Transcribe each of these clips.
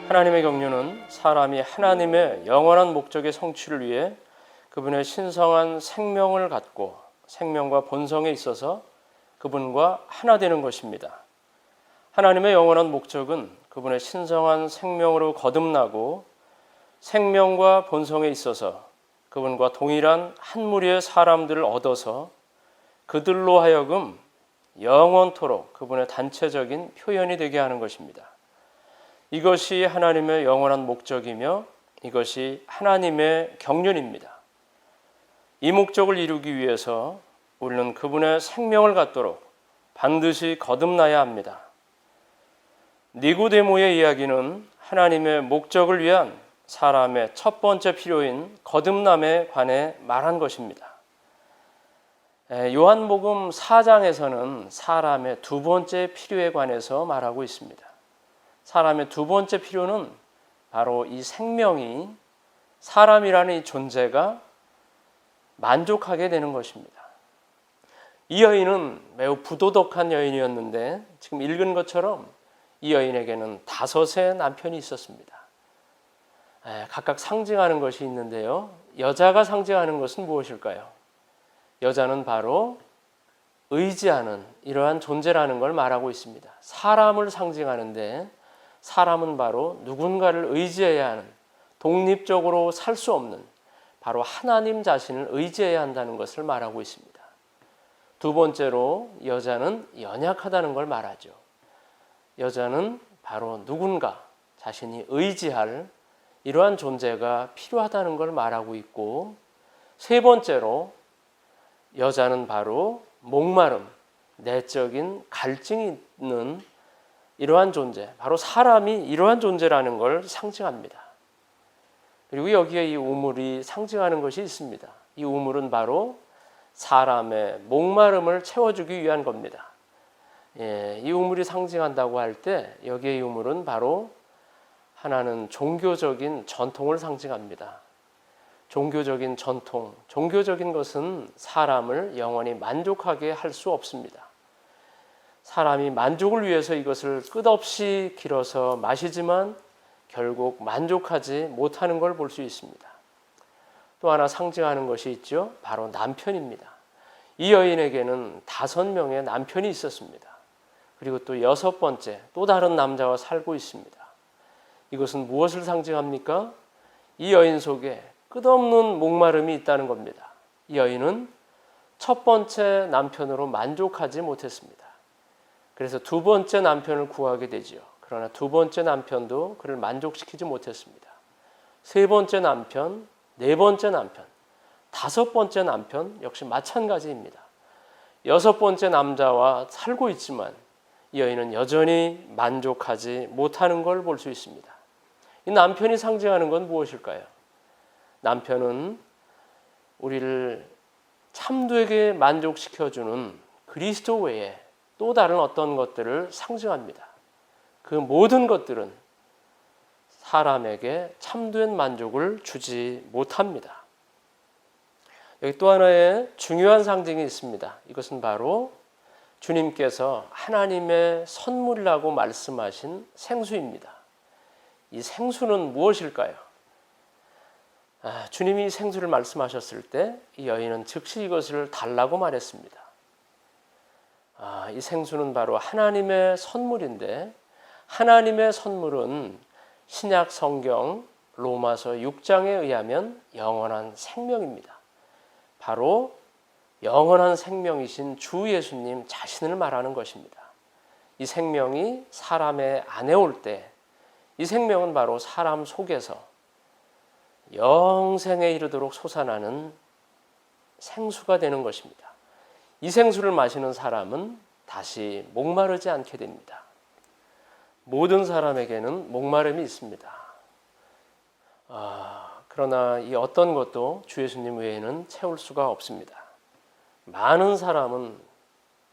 하나님의 경륜은 사람이 하나님의 영원한 목적의 성취를 위해 그분의 신성한 생명을 갖고 생명과 본성에 있어서 그분과 하나 되는 것입니다. 하나님의 영원한 목적은 그분의 신성한 생명으로 거듭나고 생명과 본성에 있어서 그분과 동일한 한 무리의 사람들을 얻어서 그들로 하여금 영원토록 그분의 단체적인 표현이 되게 하는 것입니다. 이것이 하나님의 영원한 목적이며 이것이 하나님의 경륜입니다. 이 목적을 이루기 위해서 우리는 그분의 생명을 갖도록 반드시 거듭나야 합니다. 니고데모의 이야기는 하나님의 목적을 위한 사람의 첫 번째 필요인 거듭남에 관해 말한 것입니다. 요한복음 4장에서는 사람의 두 번째 필요에 관해서 말하고 있습니다. 사람의 두 번째 필요는 바로 이 생명이 사람이라는 이 존재가 만족하게 되는 것입니다. 이 여인은 매우 부도덕한 여인이었는데 지금 읽은 것처럼 이 여인에게는 5의 남편이 있었습니다. 각각 상징하는 것이 있는데요. 여자가 상징하는 것은 무엇일까요? 여자는 바로 의지하는 이러한 존재라는 걸 말하고 있습니다. 사람을 상징하는데 사람은 바로 누군가를 의지해야 하는, 독립적으로 살 수 없는 바로 하나님 자신을 의지해야 한다는 것을 말하고 있습니다. 두 번째로 여자는 연약하다는 걸 말하죠. 여자는 바로 누군가 자신이 의지할 이러한 존재가 필요하다는 걸 말하고 있고, 세 번째로 여자는 바로 목마름, 내적인 갈증이 있는 이러한 존재, 바로 사람이 이러한 존재라는 걸 상징합니다. 그리고 여기에 이 우물이 상징하는 것이 있습니다. 이 우물은 바로 사람의 목마름을 채워주기 위한 겁니다. 이 우물이 상징한다고 할 때 여기에 이 우물은 바로 하나는 종교적인 전통을 상징합니다. 종교적인 전통, 종교적인 것은 사람을 영원히 만족하게 할 수 없습니다. 사람이 만족을 위해서 이것을 끝없이 길어서 마시지만 결국 만족하지 못하는 걸 볼 수 있습니다. 또 하나 상징하는 것이 있죠. 바로 남편입니다. 이 여인에게는 5명의 남편이 있었습니다. 그리고 또 6번째 또 다른 남자와 살고 있습니다. 이것은 무엇을 상징합니까? 이 여인 속에 끝없는 목마름이 있다는 겁니다. 이 여인은 첫 번째 남편으로 만족하지 못했습니다. 그래서 두 번째 남편을 구하게 되지요. 그러나 두 번째 남편도 그를 만족시키지 못했습니다. 세 번째 남편, 네 번째 남편, 5번째 남편 역시 마찬가지입니다. 6번째 남자와 살고 있지만 이 여인은 여전히 만족하지 못하는 걸 볼 수 있습니다. 이 남편이 상징하는 건 무엇일까요? 남편은 우리를 참되게 만족시켜주는 그리스도 외에 또 다른 어떤 것들을 상징합니다. 그 모든 것들은 사람에게 참된 만족을 주지 못합니다. 여기 또 하나의 중요한 상징이 있습니다. 이것은 바로 주님께서 하나님의 선물이라고 말씀하신 생수입니다. 이 생수는 무엇일까요? 주님이 생수를 말씀하셨을 때 이 여인은 즉시 이것을 달라고 말했습니다. 이 생수는 바로 하나님의 선물인데, 하나님의 선물은 신약 성경 로마서 6장에 의하면 영원한 생명입니다. 바로 영원한 생명이신 주 예수님 자신을 말하는 것입니다. 이 생명이 사람의 안에 올 때 이 생명은 바로 사람 속에서 영생에 이르도록 솟아나는 생수가 되는 것입니다. 이 생수를 마시는 사람은 다시 목마르지 않게 됩니다. 모든 사람에게는 목마름이 있습니다. 그러나 이 어떤 것도 주 예수님 외에는 채울 수가 없습니다. 많은 사람은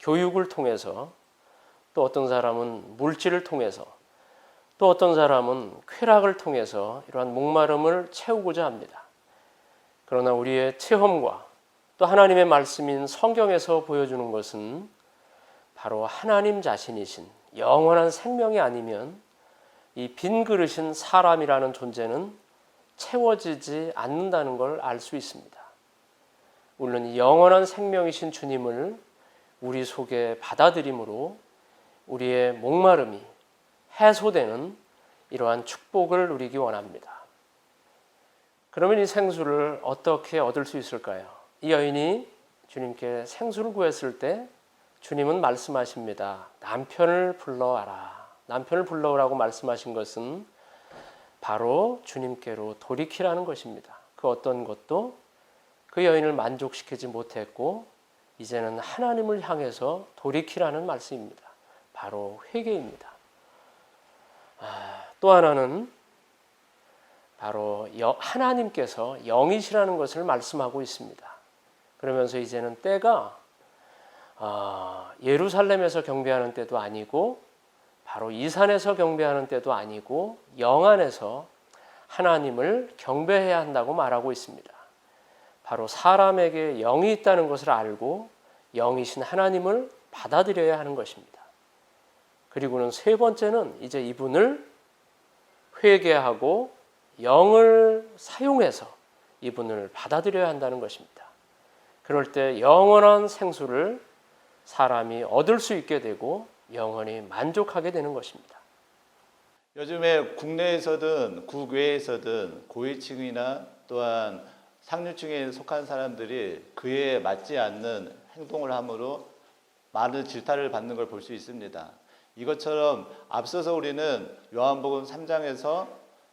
교육을 통해서, 또 어떤 사람은 물질을 통해서, 또 어떤 사람은 쾌락을 통해서 이러한 목마름을 채우고자 합니다. 그러나 우리의 체험과 또 하나님의 말씀인 성경에서 보여주는 것은 바로 하나님 자신이신 영원한 생명이 아니면 이 빈 그릇인 사람이라는 존재는 채워지지 않는다는 걸 알 수 있습니다. 우리는 이 영원한 생명이신 주님을 우리 속에 받아들임으로 우리의 목마름이 해소되는 이러한 축복을 누리기 원합니다. 그러면 이 생수를 어떻게 얻을 수 있을까요? 이 여인이 주님께 생수를 구했을 때 주님은 말씀하십니다. 남편을 불러와라. 남편을 불러오라고 말씀하신 것은 바로 주님께로 돌이키라는 것입니다. 그 어떤 것도 그 여인을 만족시키지 못했고 이제는 하나님을 향해서 돌이키라는 말씀입니다. 바로 회개입니다. 또 하나는 바로 하나님께서 영이시라는 것을 말씀하고 있습니다. 그러면서 이제는 때가 예루살렘에서 경배하는 때도 아니고 바로 이 산에서 경배하는 때도 아니고 영 안에서 하나님을 경배해야 한다고 말하고 있습니다. 바로 사람에게 영이 있다는 것을 알고 영이신 하나님을 받아들여야 하는 것입니다. 그리고는 세 번째는 이제 이분을 회개하고 영을 사용해서 이분을 받아들여야 한다는 것입니다. 그럴 때 영원한 생수를 사람이 얻을 수 있게 되고 영원히 만족하게 되는 것입니다. 요즘에 국내에서든 국외에서든 고위층이나 또한 상류층에 속한 사람들이 그에 맞지 않는 행동을 함으로 많은 질타를 받는 걸 볼 수 있습니다. 이것처럼 앞서서 우리는 요한복음 3장에서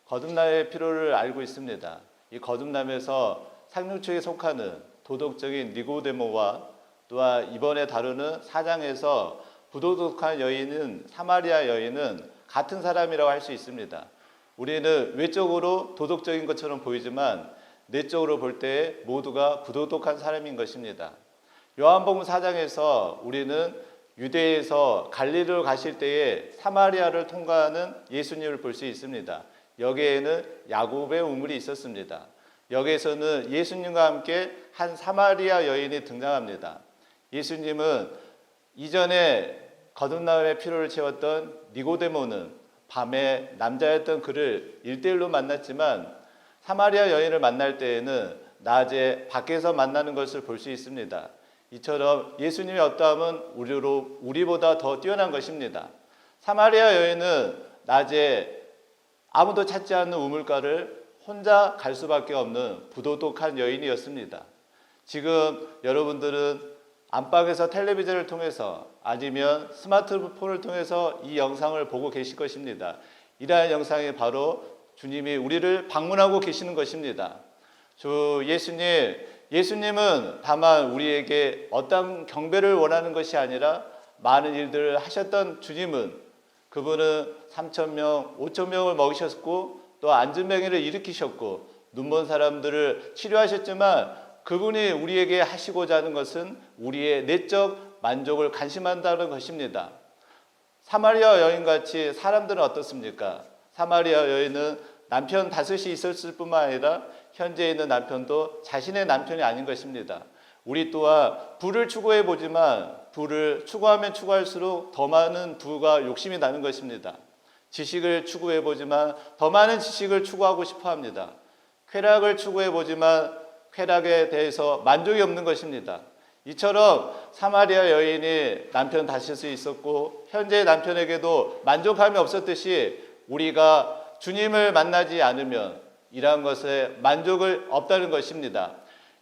거듭남의 필요를 알고 있습니다. 이 거듭남에서 상류층에 속하는 도덕적인 니고데모와 또한 이번에 다루는 4장에서 부도덕한 여인은 사마리아 여인은 같은 사람이라고 할 수 있습니다. 우리는 외적으로 도덕적인 것처럼 보이지만 내적으로 볼 때 모두가 부도덕한 사람인 것입니다. 요한복음 4장에서 우리는 유대에서 갈릴리로 가실 때에 사마리아를 통과하는 예수님을 볼 수 있습니다. 여기에는 야곱의 우물이 있었습니다. 여기에서는 예수님과 함께 한 사마리아 여인이 등장합니다. 예수님은 이전에 거듭남의 필요를 채웠던 니고데모는 밤에 남자였던 그를 1대1로 만났지만 사마리아 여인을 만날 때에는 낮에 밖에서 만나는 것을 볼 수 있습니다. 이처럼 예수님의 어떠함은 우리보다 더 뛰어난 것입니다. 사마리아 여인은 낮에 아무도 찾지 않는 우물가를 혼자 갈 수밖에 없는 부도덕한 여인이었습니다. 지금 여러분들은 안방에서 텔레비전을 통해서 아니면 스마트폰을 통해서 이 영상을 보고 계실 것입니다. 이러한 영상이 바로 주님이 우리를 방문하고 계시는 것입니다. 주 예수님은 다만 우리에게 어떤 경배를 원하는 것이 아니라 많은 일들을 하셨던 주님은 그분은 3,000명, 5,000명을 먹이셨고 또 안진병이를 일으키셨고 눈먼 사람들을 치료하셨지만 그분이 우리에게 하시고자 하는 것은 우리의 내적 만족을 관심한다는 것입니다. 사마리아 여인같이 사람들은 어떻습니까? 사마리아 여인은 남편 5이 있었을 뿐만 아니라 현재 있는 남편도 자신의 남편이 아닌 것입니다. 우리 또한 부를 추구해 보지만 부를 추구하면 추구할수록 더 많은 부가 욕심이 나는 것입니다. 지식을 추구해 보지만 더 많은 지식을 추구하고 싶어 합니다. 쾌락을 추구해 보지만 쾌락에 대해서 만족이 없는 것입니다. 이처럼 사마리아 여인이 남편 다윗이 있었고 현재 남편에게도 만족함이 없었듯이 우리가 주님을 만나지 않으면 이러한 것에 만족을 없다는 것입니다.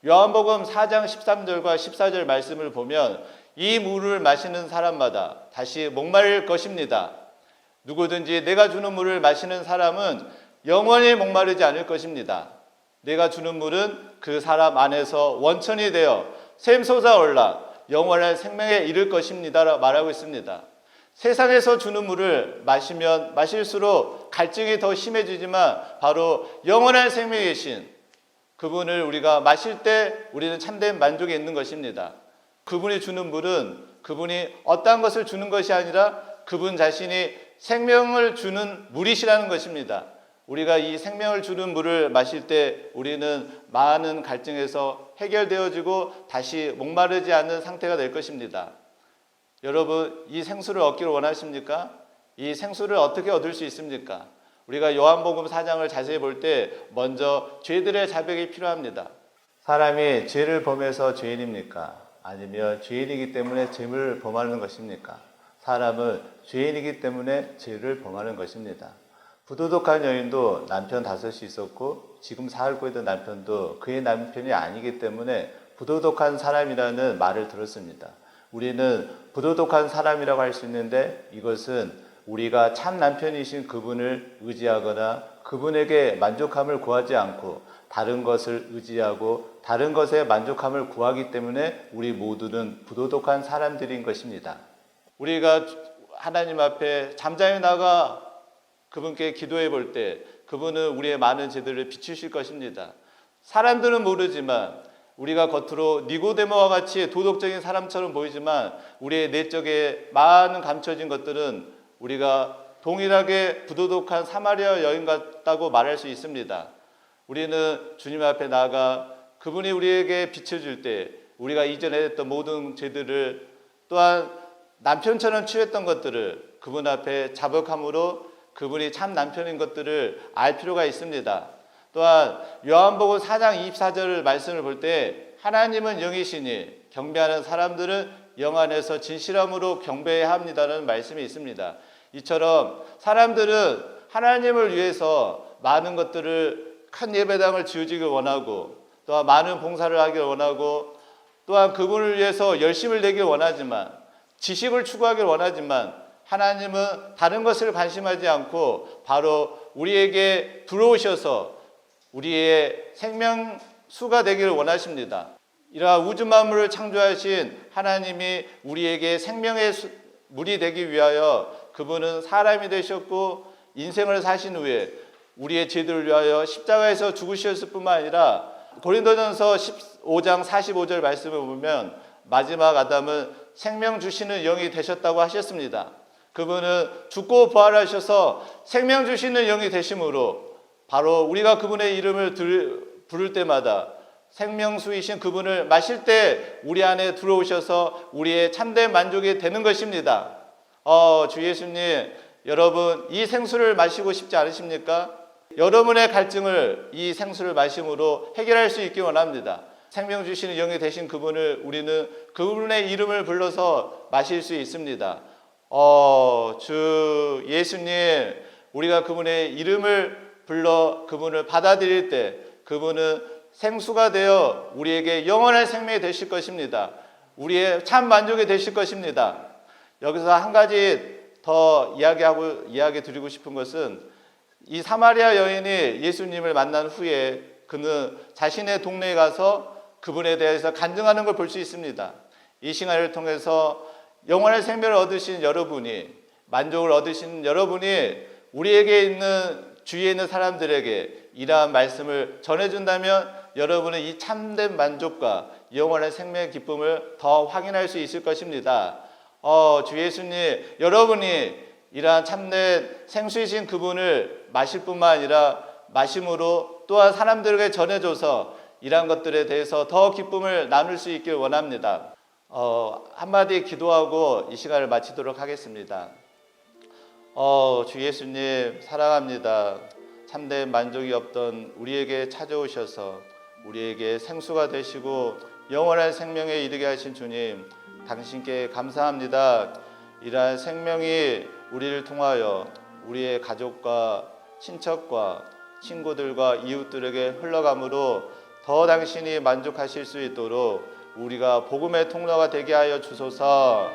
요한복음 4장 13절과 14절 말씀을 보면 이 물을 마시는 사람마다 다시 목마를 것입니다. 누구든지 내가 주는 물을 마시는 사람은 영원히 목마르지 않을 것입니다. 내가 주는 물은 그 사람 안에서 원천이 되어 샘솟아 올라 영원한 생명에 이를 것입니다 말하고 있습니다. 세상에서 주는 물을 마시면 마실수록 갈증이 더 심해지지만 바로 영원한 생명이신 그분을 우리가 마실 때 우리는 참된 만족이 있는 것입니다. 그분이 주는 물은 그분이 어떠한 것을 주는 것이 아니라 그분 자신이 생명을 주는 물이시라는 것입니다. 우리가 이 생명을 주는 물을 마실 때 우리는 많은 갈증에서 해결되어지고 다시 목마르지 않는 상태가 될 것입니다. 여러분, 이 생수를 얻기를 원하십니까? 이 생수를 어떻게 얻을 수 있습니까? 우리가 요한복음 4장을 자세히 볼 때 먼저 죄들의 자백이 필요합니다. 사람이 죄를 범해서 죄인입니까? 아니면 죄인이기 때문에 죄를 범하는 것입니까? 사람은 죄인이기 때문에 죄를 범하는 것입니다. 부도덕한 여인도 남편 5이 있었고 지금 살고 있는 남편도 그의 남편이 아니기 때문에 부도덕한 사람이라는 말을 들었습니다. 우리는 부도덕한 사람이라고 할 수 있는데 이것은 우리가 참 남편이신 그분을 의지하거나 그분에게 만족함을 구하지 않고 다른 것을 의지하고 다른 것에 만족함을 구하기 때문에 우리 모두는 부도덕한 사람들인 것입니다. 우리가 하나님 앞에 잠잠히 나가 그분께 기도해 볼 때 그분은 우리의 많은 죄들을 비추실 것입니다. 사람들은 모르지만 우리가 겉으로 니고데모와 같이 도덕적인 사람처럼 보이지만 우리의 내적에 많은 감춰진 것들은 우리가 동일하게 부도덕한 사마리아 여인 같다고 말할 수 있습니다. 우리는 주님 앞에 나아가 그분이 우리에게 비춰줄 때 우리가 이전에 했던 모든 죄들을 또한 남편처럼 취했던 것들을 그분 앞에 자복함으로 그분이 참 남편인 것들을 알 필요가 있습니다. 또한 요한복음 4장 24절 말씀을 볼 때 하나님은 영이시니 경배하는 사람들은 영 안에서 진실함으로 경배해야 합니다라는 말씀이 있습니다. 이처럼 사람들은 하나님을 위해서 많은 것들을 큰 예배당을 지어주길 원하고 또한 많은 봉사를 하길 원하고 또한 그분을 위해서 열심을 내길 원하지만 지식을 추구하길 원하지만 하나님은 다른 것을 관심하지 않고 바로 우리에게 들어오셔서 우리의 생명수가 되기를 원하십니다. 이러한 우주 만물을 창조하신 하나님이 우리에게 생명의 물이 되기 위하여 그분은 사람이 되셨고 인생을 사신 후에 우리의 죄들을 위하여 십자가에서 죽으셨을 뿐만 아니라 고린도전서 15장 45절 말씀을 보면 마지막 아담은 생명 주시는 영이 되셨다고 하셨습니다. 그분은 죽고 부활하셔서 생명 주시는 영이 되심으로 바로 우리가 그분의 이름을 부를 때마다 생명수이신 그분을 마실 때 우리 안에 들어오셔서 우리의 참된 만족이 되는 것입니다. 주 예수님, 여러분 이 생수를 마시고 싶지 않으십니까? 여러분의 갈증을 이 생수를 마심으로 해결할 수 있기 원합니다. 생명 주시는 영이 되신 그분을 우리는 그분의 이름을 불러서 마실 수 있습니다. 주 예수님, 우리가 그분의 이름을 불러 그분을 받아들일 때 그분은 생수가 되어 우리에게 영원한 생명이 되실 것입니다. 우리의 참 만족이 되실 것입니다. 여기서 한 가지 더 이야기 드리고 싶은 것은 이 사마리아 여인이 예수님을 만난 후에 그는 자신의 동네에 가서 그분에 대해서 간증하는 걸 볼 수 있습니다. 이 시간을 통해서 영원한 생명을 얻으신 여러분이, 만족을 얻으신 여러분이 우리에게 있는 주위에 있는 사람들에게 이러한 말씀을 전해준다면 여러분은 이 참된 만족과 영원한 생명의 기쁨을 더 확인할 수 있을 것입니다. 주 예수님, 여러분이 이러한 참된 생수이신 그분을 마실 뿐만 아니라 마심으로 또한 사람들에게 전해줘서 이러한 것들에 대해서 더 기쁨을 나눌 수 있길 원합니다. 한마디 기도하고 이 시간을 마치도록 하겠습니다. 주 예수님 사랑합니다. 참된 만족이 없던 우리에게 찾아오셔서 우리에게 생수가 되시고 영원한 생명에 이르게 하신 주님, 당신께 감사합니다. 이러한 생명이 우리를 통하여 우리의 가족과 친척과 친구들과 이웃들에게 흘러가므로 더 당신이 만족하실 수 있도록 우리가 복음의 통로가 되게 하여 주소서.